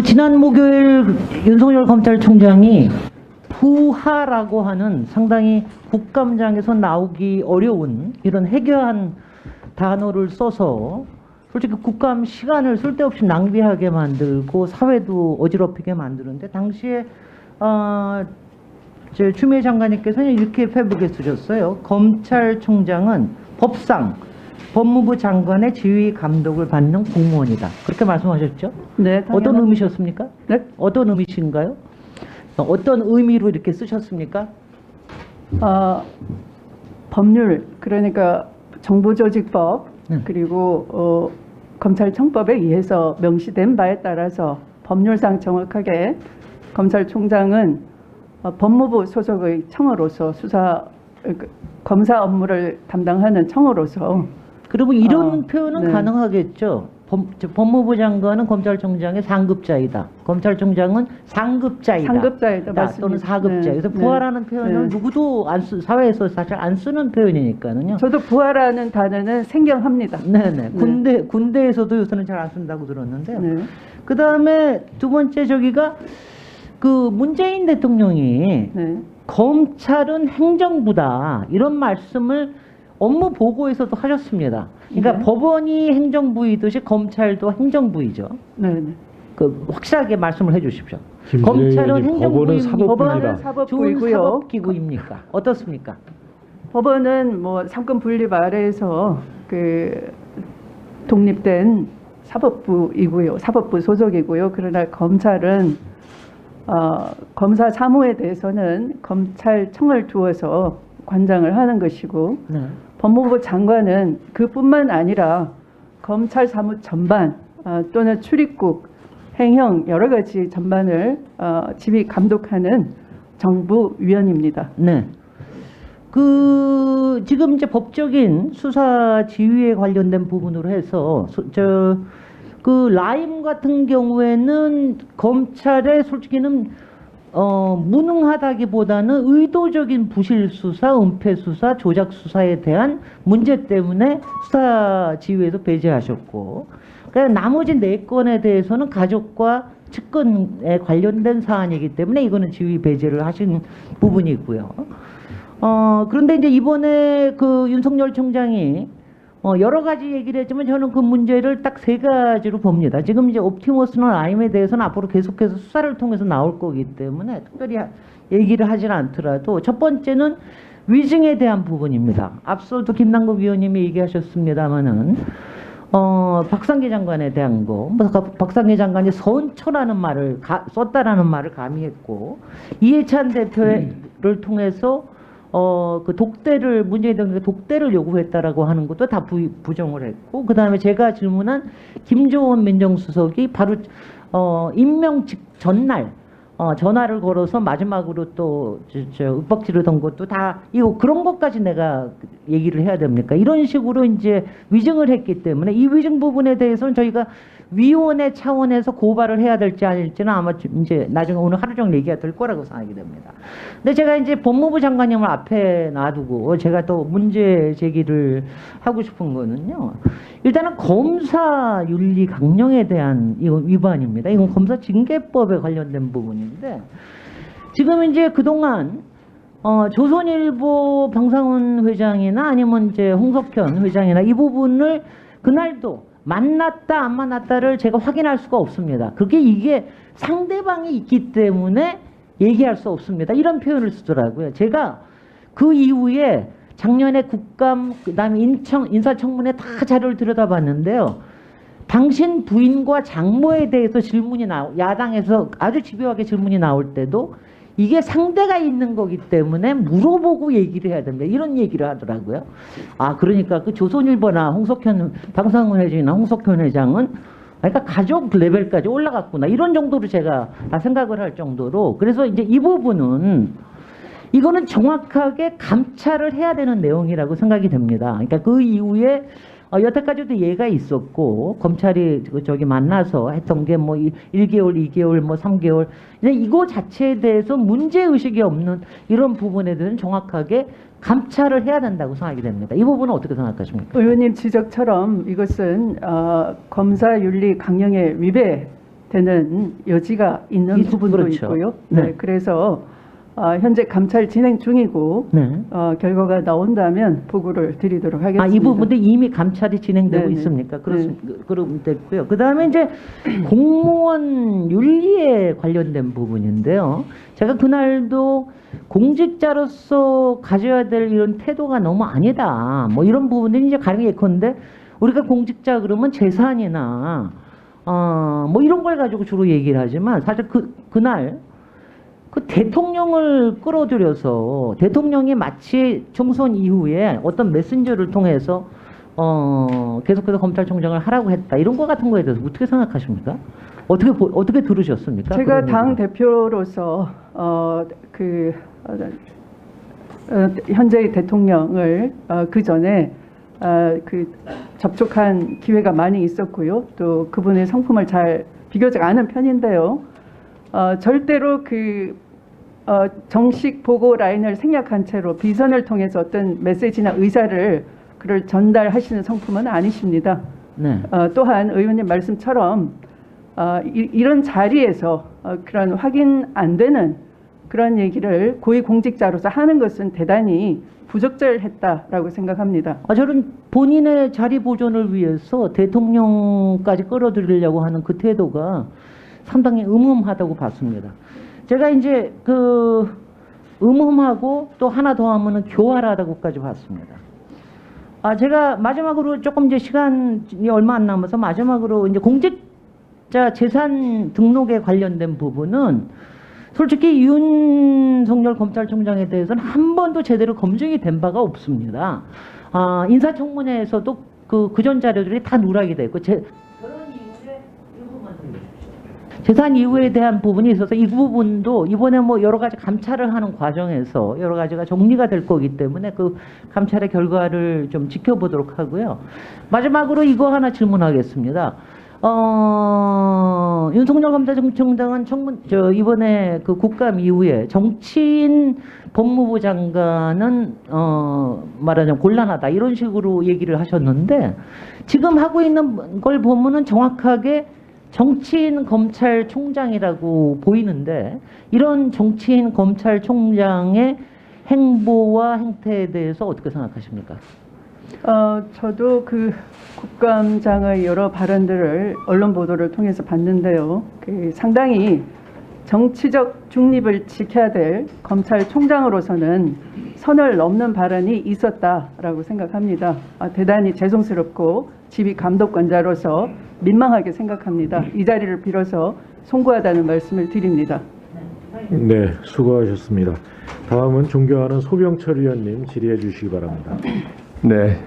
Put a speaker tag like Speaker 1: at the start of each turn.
Speaker 1: 지난 목요일 윤석열 검찰총장이 부하라고 하는 상당히 국감장에서 나오기 어려운 이런 해괴한 단어를 써서 솔직히 국감 시간을 쓸데없이 낭비하게 만들고 사회도 어지럽히게 만드는데 당시에 제 추미애 장관님께서는 이렇게 페북에 쓰셨어요. 검찰총장은 법상 법무부 장관의 지휘 감독을 받는 공무원이다. 그렇게 말씀하셨죠?
Speaker 2: 네.
Speaker 1: 어떤 의미셨습니까?
Speaker 2: 네?
Speaker 1: 어떤 의미신가요? 어떤 의미로 이렇게 쓰셨습니까?
Speaker 2: 법률, 그러니까 정부조직법 그리고 검찰청법에 의해서 명시된 바에 따라서 법률상 정확하게 검찰총장은 법무부 소속의 청으로서 검사 업무를 담당하는 청으로서
Speaker 1: 그리고 이런 표현은
Speaker 2: 네.
Speaker 1: 가능하겠죠. 법무부 장관은 검찰총장의 상급자이다. 검찰총장은 상급자이다.
Speaker 2: 상급자이다.
Speaker 1: 또는
Speaker 2: 맞습니다.
Speaker 1: 사급자.
Speaker 2: 네.
Speaker 1: 그래서 부하라는 표현을
Speaker 2: 네.
Speaker 1: 누구도 사회에서 사실 안 쓰는 표현이니까요.
Speaker 2: 저도 부하라는 단어는 생경합니다.
Speaker 1: 네네. 군대에서도 요새는 잘 안 쓴다고 들었는데요.
Speaker 2: 네.
Speaker 1: 그 다음에 두 번째 저기가 그 문재인 대통령이
Speaker 2: 네.
Speaker 1: 검찰은 행정부다 이런 말씀을 업무 보고에서도 하셨습니다. 그러니까
Speaker 2: 네.
Speaker 1: 법원이 행정부이듯이 검찰도 행정부이죠.
Speaker 2: 네. 네.
Speaker 1: 그 확실하게 말씀을 해주십시오.
Speaker 3: 김진애
Speaker 1: 검찰은
Speaker 3: 의원님,
Speaker 1: 행정부입니까?
Speaker 3: 법원은 사법부입니다.
Speaker 2: 법원은
Speaker 1: 좋은
Speaker 2: 사법부이고요.
Speaker 1: 사법기구입니까? 어떻습니까?
Speaker 2: 법원은 뭐 삼권 분립 아래에서 그 독립된 사법부이고요, 사법부 소속이고요. 그러나 검찰은 검사 사무에 대해서는 검찰청을 두어서 관장을 하는 것이고,
Speaker 1: 네.
Speaker 2: 법무부 장관은 그뿐만 아니라 검찰 사무 전반 또는 출입국, 행형 여러 가지 전반을 지휘 감독하는 정부위원입니다.
Speaker 1: 네. 그 지금 이제 법적인 수사 지휘에 관련된 부분으로 해서 그 라임 같은 경우에는 검찰의 솔직히는 무능하다기보다는 의도적인 부실 수사, 은폐 수사, 조작 수사에 대한 문제 때문에 수사 지휘에서 배제하셨고, 그러니까 나머지 4건에 대해서는 가족과 측근에 관련된 사안이기 때문에 이거는 지휘 배제를 하신 부분이고요. 그런데 이제 이번에 그 윤석열 총장이 여러 가지 얘기를 했지만 저는 그 문제를 딱 3가지로 봅니다. 지금 이제 옵티머스나 라임에 대해서는 앞으로 계속해서 수사를 통해서 나올 거기 때문에 특별히 얘기를 하진 않더라도 첫 번째는 위증에 대한 부분입니다. 앞서도 김남국 위원님이 얘기하셨습니다마는 박상기 장관에 대한 거, 박상기 장관이 선처라는 말을 썼다라는 말을 가미했고, 이해찬 대표를 통해서 그 독대를 문재인 대통령이 독대를 요구했다라고 하는 것도 다 부정을 했고, 그 다음에 제가 질문한 김조원 민정수석이 바로 임명 전날 전화를 걸어서 마지막으로 또 윽박 지르던 것도 다 이거 그런 것까지 내가 얘기를 해야 됩니까? 이런 식으로 이제 위증을 했기 때문에 이 위증 부분에 대해서는 저희가 위원회 차원에서 고발을 해야 될지 아닐지는 아마 이제 나중에 오늘 하루 종일 얘기가 될 거라고 생각이 됩니다. 근데 제가 이제 법무부 장관님을 앞에 놔두고 제가 또 문제 제기를 하고 싶은 거는요. 일단은 검사 윤리 강령에 대한 이건 위반입니다. 이건 검사 징계법에 관련된 부분인데 지금 이제 그동안 조선일보 방상훈 회장이나 아니면 이제 홍석현 회장이나 이 부분을 그날도 만났다 안 만났다를 제가 확인할 수가 없습니다. 그게 이게 상대방이 있기 때문에 얘기할 수 없습니다. 이런 표현을 쓰더라고요. 제가 그 이후에 작년에 국감 그다음에 인사청문회 다 자료를 들여다봤는데요. 당신 부인과 장모에 대해서 질문이 야당에서 아주 집요하게 질문이 나올 때도 이게 상대가 있는 거기 때문에 물어보고 얘기를 해야 됩니다. 이런 얘기를 하더라고요. 그러니까 그 조선일보나 방상훈 회장이나 홍석현 회장은 그러니까 가족 레벨까지 올라갔구나. 이런 정도로 제가 다 생각을 할 정도로. 그래서 이제 이 부분은 이거는 정확하게 감찰을 해야 되는 내용이라고 생각이 됩니다. 그러니까 그 이후에 여태까지도 예가 있었고 검찰이 저기 만나서 했던 게 뭐 1개월, 2개월, 뭐 3개월 이거 자체에 대해서 문제의식이 없는 이런 부분에 대해서는 정확하게 감찰을 해야 된다고 생각이 됩니다. 이 부분은 어떻게 생각하십니까?
Speaker 2: 의원님 지적처럼 이것은 검사윤리 강령에 위배되는 되는 여지가 있는 부분도
Speaker 1: 그렇죠.
Speaker 2: 있고요.
Speaker 1: 네.
Speaker 2: 네, 그래서 현재 감찰 진행 중이고
Speaker 1: 네.
Speaker 2: 결과가 나온다면 보고를 드리도록 하겠습니다.
Speaker 1: 이 부분도 이미 감찰이 진행되고
Speaker 2: 네네.
Speaker 1: 있습니까? 그러면 됐고요. 그 다음에 이제 공무원 윤리에 관련된 부분인데요. 제가 그날도 공직자로서 가져야 될 이런 태도가 너무 아니다. 뭐 이런 부분들이 이제 가령 예컨대 우리가 공직자 그러면 재산이나 뭐 이런 걸 가지고 주로 얘기를 하지만 사실 그날 그 대통령을 끌어들여서 대통령이 마치 총선 이후에 어떤 메신저를 통해서 계속해서 검찰총장을 하라고 했다 이런 거 같은 거에 대해서 어떻게 생각하십니까? 어떻게 들으셨습니까?
Speaker 2: 제가
Speaker 1: 그런
Speaker 2: 당
Speaker 1: 얘기를?
Speaker 2: 대표로서 현재의 대통령을 그 전에 접촉한 기회가 많이 있었고요. 또 그분의 성품을 잘 비교적 아는 편인데요. 절대로 정식 보고 라인을 생략한 채로 비선을 통해서 어떤 메시지나 의사를 그를 전달하시는 성품은 아니십니다.
Speaker 1: 네.
Speaker 2: 또한 의원님 말씀처럼 이런 자리에서 그런 확인 안 되는 그런 얘기를 고위공직자로서 하는 것은 대단히 부적절했다라고 생각합니다.
Speaker 1: 저는 본인의 자리 보존을 위해서 대통령까지 끌어들이려고 하는 그 태도가 상당히 음험하다고 봤습니다. 제가 이제 음험하고 또 하나 더 하면은 교활하다고까지 봤습니다. 제가 마지막으로 조금 이제 시간이 얼마 안 남아서 마지막으로 이제 공직자 재산 등록에 관련된 부분은 솔직히 윤석열 검찰총장에 대해서는 한 번도 제대로 검증이 된 바가 없습니다. 인사청문회에서도 그전 자료들이 다 누락이 됐고 그런 이후에 이 부분만 들려주십시오. 재산 이후에 대한 부분이 있어서 이 부분도 이번에 뭐 여러 가지 감찰을 하는 과정에서 여러 가지가 정리가 될 거기 때문에 그 감찰의 결과를 좀 지켜보도록 하고요. 마지막으로 이거 하나 질문하겠습니다. 윤석열 검찰총장은 이번에 그 국감 이후에 정치인 법무부 장관은 말하자면 곤란하다 이런 식으로 얘기를 하셨는데 지금 하고 있는 걸 보면은 정확하게 정치인 검찰총장이라고 보이는데 이런 정치인 검찰총장의 행보와 행태에 대해서 어떻게 생각하십니까?
Speaker 2: 저도 국감장의 여러 발언들을 언론 보도를 통해서 봤는데요. 상당히 정치적 중립을 지켜야 될 검찰총장으로서는 선을 넘는 발언이 있었다라고 생각합니다. 대단히 죄송스럽고 지휘 감독관자로서 민망하게 생각합니다. 이 자리를 빌어서 송구하다는 말씀을 드립니다.
Speaker 3: 네, 수고하셨습니다. 다음은 존경하는 소병철 의원님 질의해 주시기 바랍니다.
Speaker 4: 네,